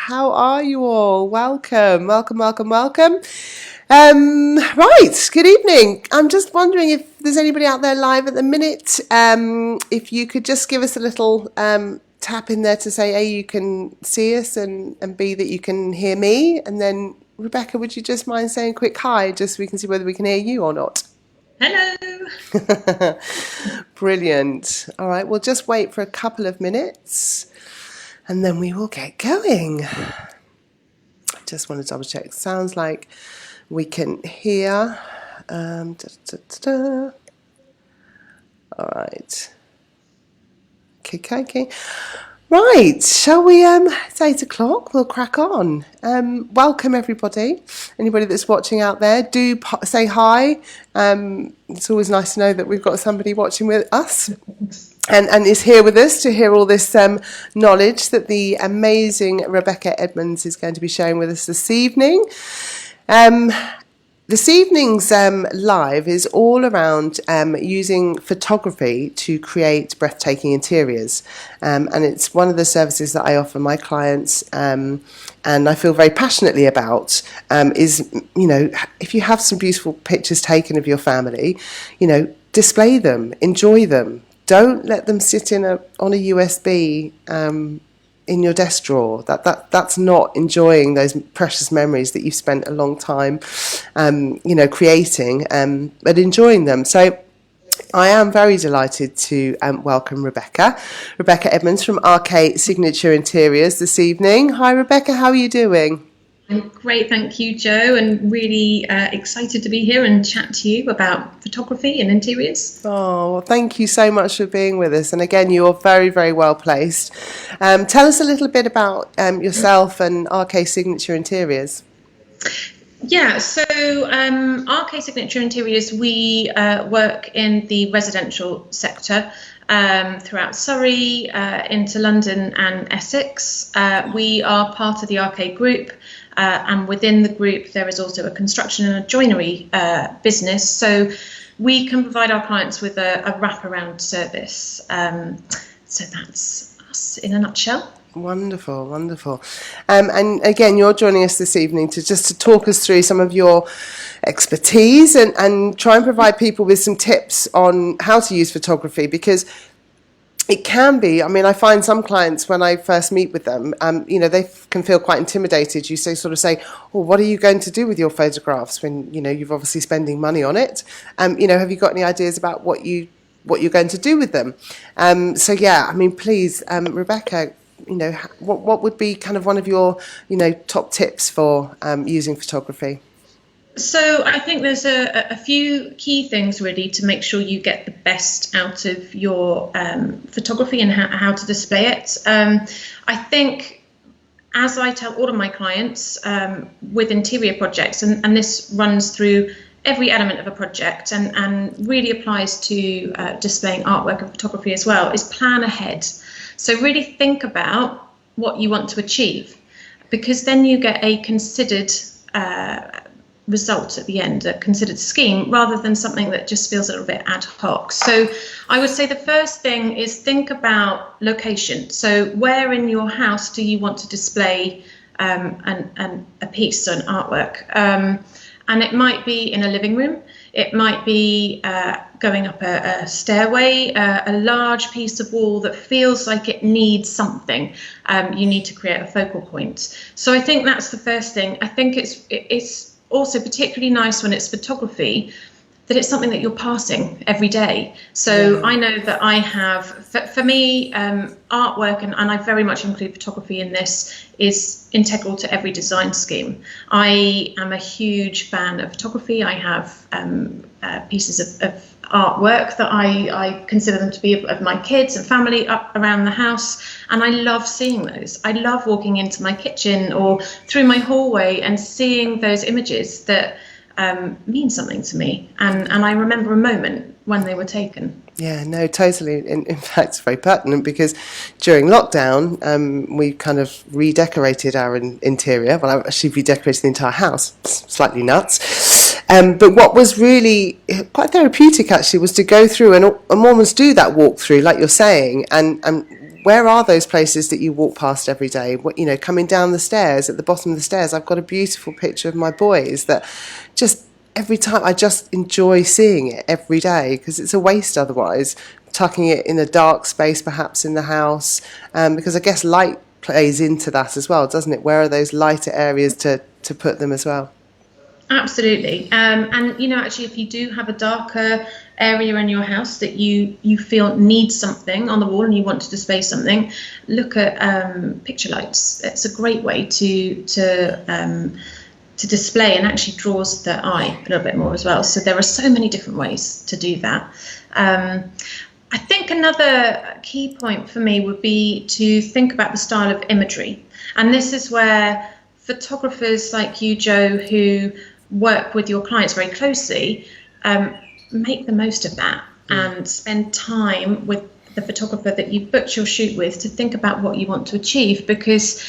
How are you all? Welcome. Right, good evening. I'm just wondering if there's anybody out there live at the minute. If you could just give us a little tap in there to say, A, you can see us, and B, that you can hear me. And then, Rebecca, would you just mind saying a quick hi, just so we can see whether we can hear you or not? Hello. Brilliant. All right, we'll just wait for a couple of minutes and then we will get going. Just want to double check. Sounds like we can hear. All right. Okay. Right, shall we, it's 8 o'clock, we'll crack on. Welcome everybody, anybody that's watching out there, do say hi. It's always nice to know that we've got somebody watching with us and is here with us to hear all this knowledge that the amazing Rebecca Edmunds is going to be sharing with us this evening. This evening's live is all around using photography to create breathtaking interiors, and it's one of the services that I offer my clients, and I feel very passionately about. Is, you know, if you have some beautiful pictures taken of your family, you know, display them, enjoy them. Don't let them sit on a USB. In your desk drawer. That's not enjoying those precious memories that you've spent a long time, creating, but enjoying them. So I am very delighted to welcome Rebecca Edmunds from RK Signature Interiors this evening. Hi Rebecca, how are you doing? I'm great, thank you, Jo, and really excited to be here and chat to you about photography and interiors. Oh, well, thank you so much for being with us. And again, you're very, very well placed. Tell us a little bit about yourself and RK Signature Interiors. Yeah, so RK Signature Interiors, we work in the residential sector throughout Surrey, into London and Essex. We are part of the RK Group. And within the group, there is also a construction and a joinery business. So we can provide our clients with a wraparound service. So that's us in a nutshell. Wonderful. And again, you're joining us this evening to talk us through some of your expertise and try and provide people with some tips on how to use photography, because it can be, I mean, I find some clients when I first meet with them, they can feel quite intimidated. You sort of say, well, what are you going to do with your photographs when, you're obviously spending money on it? Have you got any ideas about what you're going to do with them? Please, Rebecca, what would be kind of one of your, top tips for using photography? So I think there's a few key things really to make sure you get the best out of your photography and how to display it. I think, as I tell all of my clients with interior projects, and this runs through every element of a project and really applies to displaying artwork and photography as well, is plan ahead. So really think about what you want to achieve, because then you get a considered result at the end, a considered scheme, rather than something that just feels a little bit ad hoc. So I would say the first thing is think about location. So where in your house do you want to display a piece, an artwork? And it might be in a living room, it might be going up a stairway, a large piece of wall that feels like it needs something. You need to create a focal point. So I think that's the first thing. I think it's also particularly nice when it's photography, that it's something that you're passing every day. So I know that I have, for me, artwork, and I very much include photography in this, is integral to every design scheme. I am a huge fan of photography. I have pieces of artwork that I consider them to be of my kids and family up around the house, and I love seeing those. I love walking into my kitchen or through my hallway and seeing those images that mean something to me, and I remember a moment when they were taken. Yeah, no, totally. In fact, it's very pertinent because during lockdown, we kind of redecorated our interior. Well, I actually redecorated the entire house. Slightly nuts. But what was really quite therapeutic, actually, was to go through and almost do that walkthrough, like you're saying, and where are those places that you walk past every day? What, you know, coming down the stairs, at the bottom of the stairs, I've got a beautiful picture of my boys that just every time I just enjoy seeing it every day, because it's a waste otherwise, tucking it in a dark space perhaps in the house, because I guess light plays into that as well, doesn't it? Where are those lighter areas to put them as well? Absolutely. And, you know, actually, if you do have a darker area in your house that you feel needs something on the wall and you want to display something, look at picture lights. It's a great way to display, and actually draws the eye a little bit more as well. So there are so many different ways to do that. I think another key point for me would be to think about the style of imagery. And this is where photographers like you, Joe, who work with your clients very closely, make the most of that and spend time with the photographer that you booked your shoot with to think about what you want to achieve, because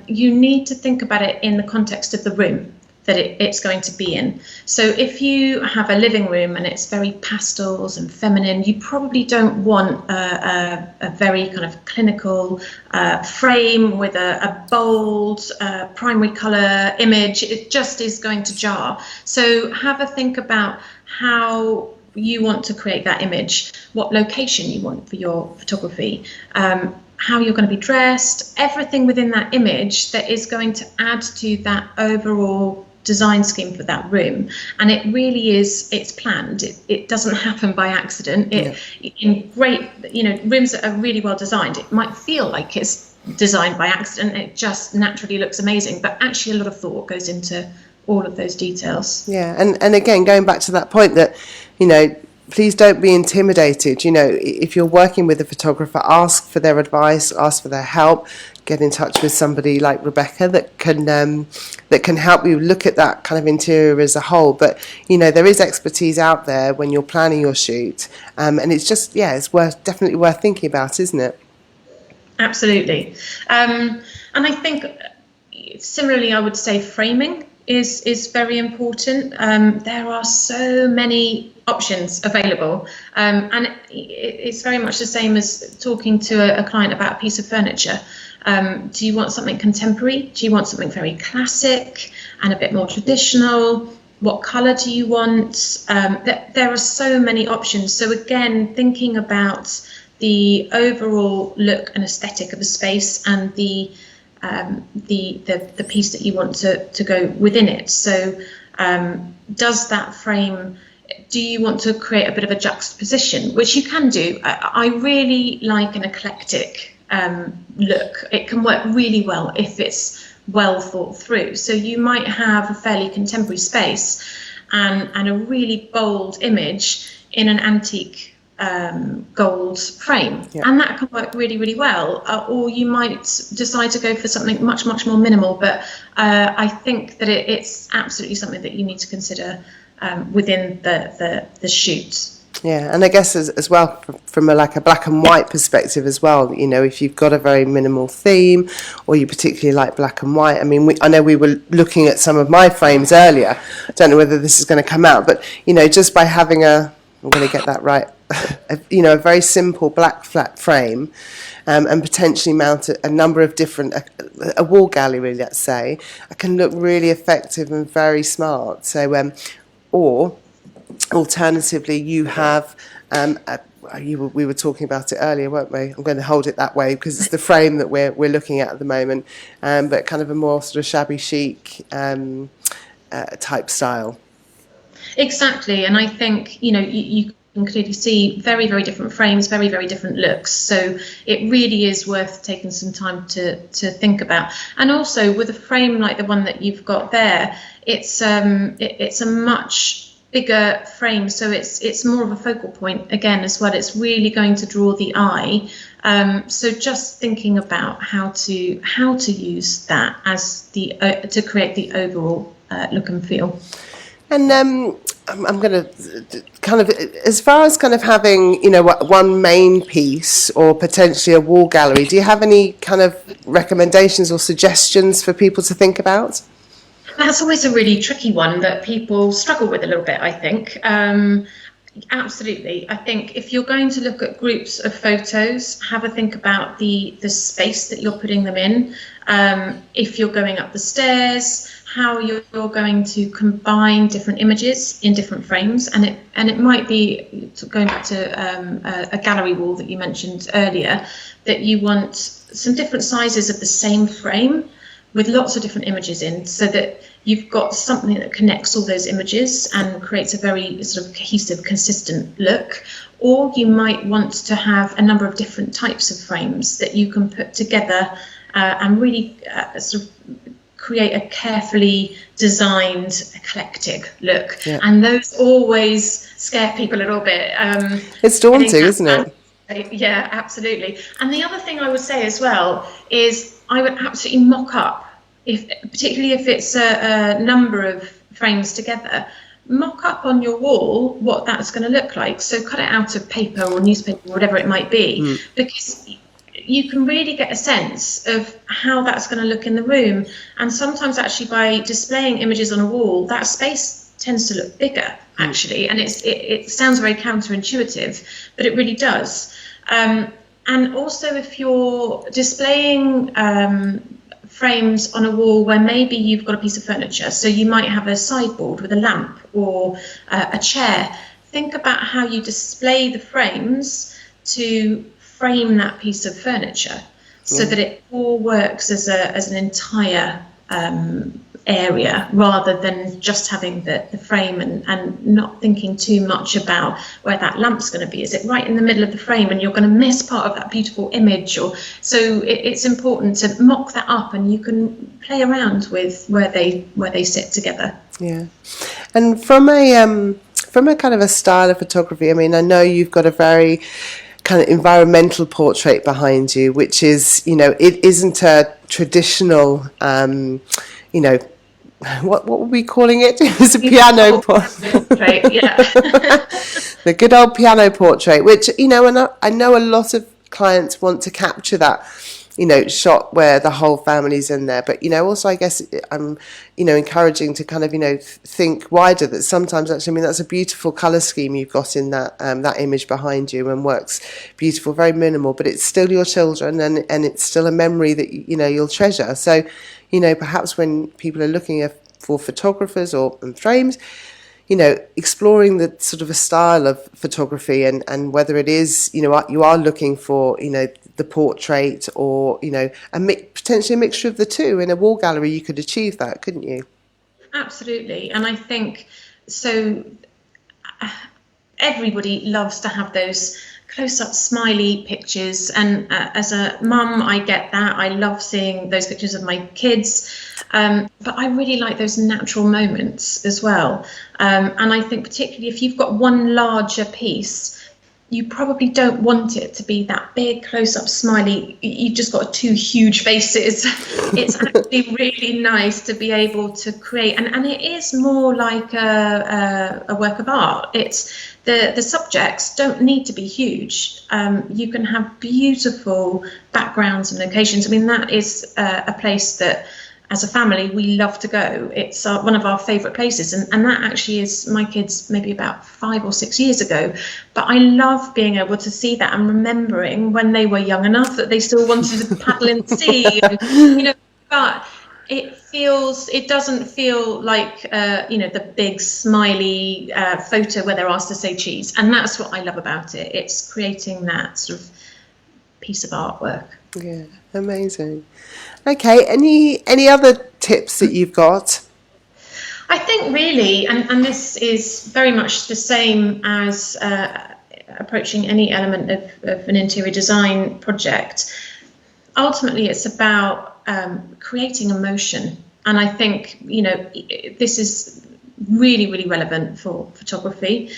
you need to think about it in the context of the room that it's going to be in. So if you have a living room and it's very pastels and feminine, you probably don't want a very kind of clinical frame with a bold primary colour image. It just is going to jar. So have a think about how you want to create that image, what location you want for your photography, how you're going to be dressed, everything within that image that is going to add to that overall design scheme for that room. And it really is, it's planned. It doesn't happen by accident. In great, you know, rooms that are really well designed, it might feel like it's designed by accident. It just naturally looks amazing, but actually a lot of thought goes into all of those details. Yeah, and again, going back to that point that, you know, please don't be intimidated. You know, if you're working with a photographer, ask for their advice, ask for their help, get in touch with somebody like Rebecca that can help you look at that kind of interior as a whole. But, you know, there is expertise out there when you're planning your shoot, and it's just, yeah, it's definitely worth thinking about, isn't it? Absolutely. And I think similarly, I would say framing is very important. There are so many options available, and it's very much the same as talking to a client about a piece of furniture. Do you want something contemporary? Do you want something very classic and a bit more traditional? What colour do you want? There are so many options. So again, thinking about the overall look and aesthetic of a space and the piece that you want to go within it. So does that frame, do you want to create a bit of a juxtaposition, which you can do. I really like an eclectic look. It can work really well if it's well thought through. So you might have a fairly contemporary space and a really bold image in an antique gold frame, and that can work really, really well. Or you might decide to go for something much, much more minimal, but I think that it's absolutely something that you need to consider within the shoot. Yeah, and I guess as well from a black and white perspective as well, you know, if you've got a very minimal theme or you particularly like black and white. I mean, I know we were looking at some of my frames earlier. I don't know whether this is going to come out, but, you know, just by having I'm going to get that right, you know, a very simple black flat frame, and potentially mount a number of different, a wall gallery, let's say, it can look really effective and very smart. So, or alternatively, you have, we were talking about it earlier, weren't we? I'm going to hold it that way because it's the frame that we're looking at the moment, but kind of a more sort of shabby chic type style. Exactly, and I think, you know, you can clearly see very, very different frames, very, very different looks. So it really is worth taking some time to think about. And also with a frame like the one that you've got there, it's a much bigger frame, so it's more of a focal point again as well. It's really going to draw the eye. So just thinking about how to use that as to create the overall look and feel. And I'm going to kind of, as far as kind of having, you know, one main piece or potentially a wall gallery, do you have any kind of recommendations or suggestions for people to think about? That's always a really tricky one that people struggle with a little bit, I think. Absolutely. I think if you're going to look at groups of photos, have a think about the space that you're putting them in. If you're going up the stairs, how you're going to combine different images in different frames, and it might be, going back to a gallery wall that you mentioned earlier, that you want some different sizes of the same frame with lots of different images in, so that you've got something that connects all those images and creates a very sort of cohesive, consistent look. Or you might want to have a number of different types of frames that you can put together and really sort of create a carefully designed, eclectic look. Yeah. And those always scare people a little bit. It's daunting, isn't it? Yeah, absolutely. And the other thing I would say as well is I would absolutely mock up, particularly if it's a number of frames together, mock up on your wall what that's going to look like. So cut it out of paper or newspaper, or whatever it might be, because you can really get a sense of how that's going to look in the room. And sometimes actually by displaying images on a wall, that space tends to look bigger, actually. And it sounds very counterintuitive, but it really does. And also if you're displaying frames on a wall where maybe you've got a piece of furniture, so you might have a sideboard with a lamp or a chair, think about how you display the frames to frame that piece of furniture, so that it all works as an entire area, rather than just having the frame and not thinking too much about where that lamp's going to be. Is it right in the middle of the frame and you're going to miss part of that beautiful image? Or so it's important to mock that up, and you can play around with where they sit together. Yeah. And from a kind of a style of photography, I mean, I know you've got a very kind of environmental portrait behind you, which is, it isn't a traditional, what were we calling it? It was a piano portrait. Yeah. The good old piano portrait, which, and I know a lot of clients want to capture that, shot where the whole family's in there. But, also I guess I'm, encouraging to kind of, think wider, that sometimes actually, I mean, that's a beautiful colour scheme you've got in that image behind you, and works beautiful, very minimal, but it's still your children, and it's still a memory that, you'll treasure. So, perhaps when people are looking for photographers or frames, exploring the sort of a style of photography, and whether it is, you are looking for, the portrait, or, potentially a mixture of the two. In a wall gallery, you could achieve that, couldn't you? Absolutely. And I think, so everybody loves to have those close-up smiley pictures, and as a mum, I get that. I love seeing those pictures of my kids, but I really like those natural moments as well. And I think particularly if you've got one larger piece, you probably don't want it to be that big close-up smiley. You've just got two huge faces. It's actually really nice to be able to create, and it is more like a work of art. It's the subjects don't need to be huge. You can have beautiful backgrounds and locations. I mean, that is a place that, as a family, we love to go. It's one of our favourite places, and that actually is my kids maybe about 5 or 6 years ago. It I love being able to see that and remembering when they were young enough that they still wanted to paddle in the sea, but it doesn't feel like the big smiley photo where they're asked to say cheese, and that's what I love about it. It's creating that sort of piece of artwork. Yeah, amazing. Okay, any other tips that you've got? I think really, and this is very much the same as approaching any element of an interior design project. Ultimately, it's about creating emotion. And I think, this is really, really relevant for photography.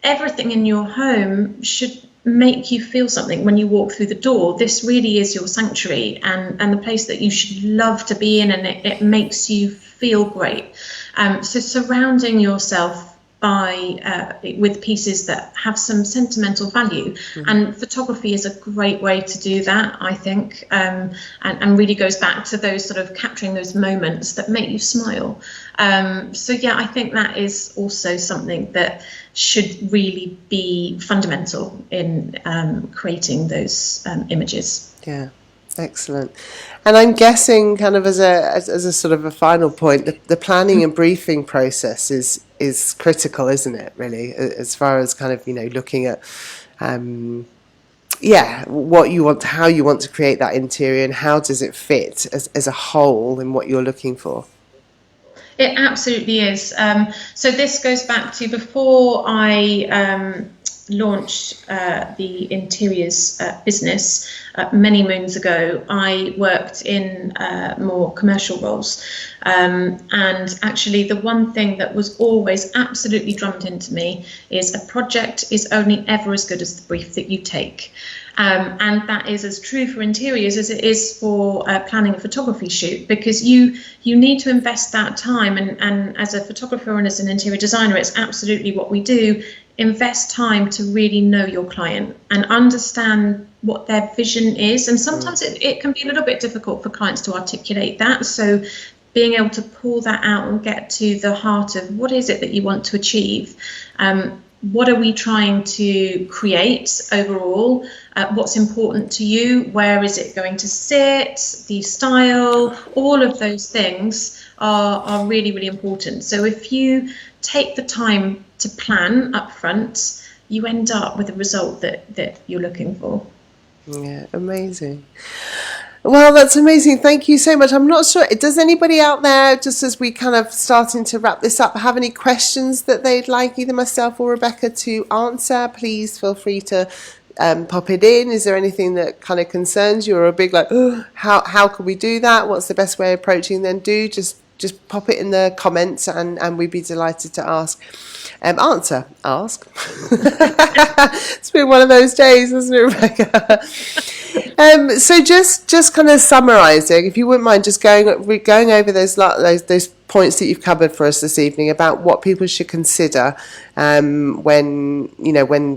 Everything in your home should make you feel something when you walk through the door. This really is your sanctuary, and the place that you should love to be in, and it makes you feel great. So surrounding yourself buy with pieces that have some sentimental value, and photography is a great way to do that, I think, and really goes back to those sort of capturing those moments that make you smile. So yeah, I think that is also something that should really be fundamental in creating those images. Yeah. Excellent. And I'm guessing, kind of as a sort of a final point, the planning and briefing process is critical, isn't it? Really, as far as kind of looking at what you want, how you want to create that interior, and how does it fit as a whole in what you're looking for. It absolutely is. So this goes back to before I launched the interiors business many moons ago. I worked in more commercial roles, and actually the one thing that was always absolutely drummed into me is a project is only ever as good as the brief that you take. And that is as true for interiors as it is for planning a photography shoot, because you need to invest that time, and as a photographer and as an interior designer, it's absolutely what we do. Invest time to really know your client and understand what their vision is, and sometimes it can be a little bit difficult for clients to articulate that, so being able to pull that out and get to the heart of what is it that you want to achieve. What are we trying to create overall? What's important to you? Where is it going to sit? The style, all of those things are really, really important. So if you take the time to plan up front, you end up with a result that you're looking for. Yeah, amazing. Well, that's amazing. Thank you so much. I'm not sure, does anybody out there, just as we kind of starting to wrap this up, have any questions that they'd like either myself or Rebecca to answer? Please feel free to pop it in. Is there anything that kind of concerns you, or a big like, oh, how can we do that? What's the best way of approaching? Then do just pop it in the comments, and we'd be delighted to ask. Ask. It's been one of those days, hasn't it, Rebecca? So just kind of summarising, if you wouldn't mind just going over those points that you've covered for us this evening about what people should consider when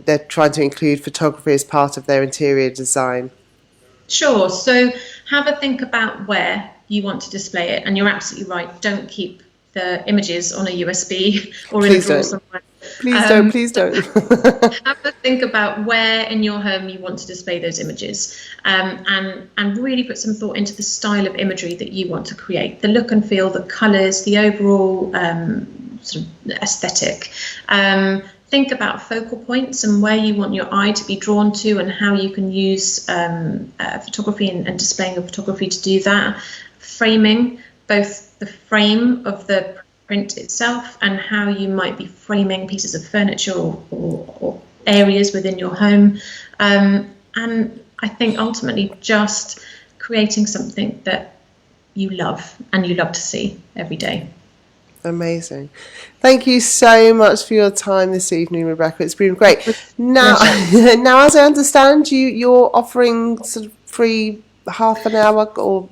they're trying to include photography as part of their interior design. Sure. So have a think about where you want to display it, and you're absolutely right. Don't keep the images on a USB or in a drawer somewhere. Please don't. Have a think about where in your home you want to display those images, and really put some thought into the style of imagery that you want to create, the look and feel, the colours, the overall sort of aesthetic. Think about focal points and where you want your eye to be drawn to, and how you can use photography and displaying of photography to do that. Framing, both the frame of the print itself and how you might be framing pieces of furniture or areas within your home. And I think ultimately just creating something that you love and you love to see every day. Amazing. Thank you so much for your time this evening, Rebecca. It's been great. Now, as I understand, you're offering sort of free half an hour or...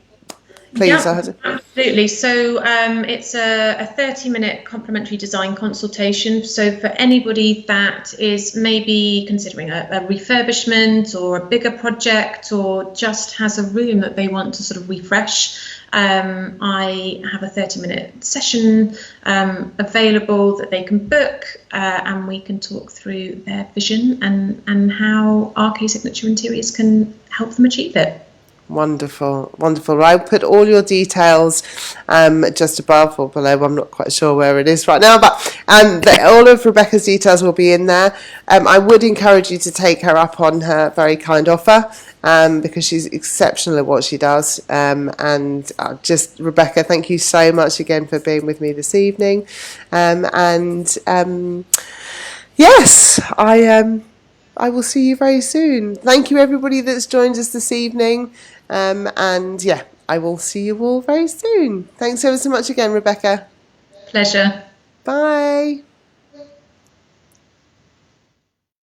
Please, yeah, absolutely. So it's a 30-minute complimentary design consultation. So for anybody that is maybe considering a refurbishment or a bigger project, or just has a room that they want to sort of refresh, I have a 30-minute session available that they can book, and we can talk through their vision and how RK Signature Interiors can help them achieve it. Wonderful. I'll put all your details just above or below. I'm not quite sure where it is right now, but all of Rebecca's details will be in there. I would encourage you to take her up on her very kind offer, because she's exceptional at what she does. Rebecca, thank you so much again for being with me this evening. Yes, I will see you very soon. Thank you, everybody that's joined us this evening. I will see you all very soon. Thanks ever so much again, Rebecca. Pleasure. Bye.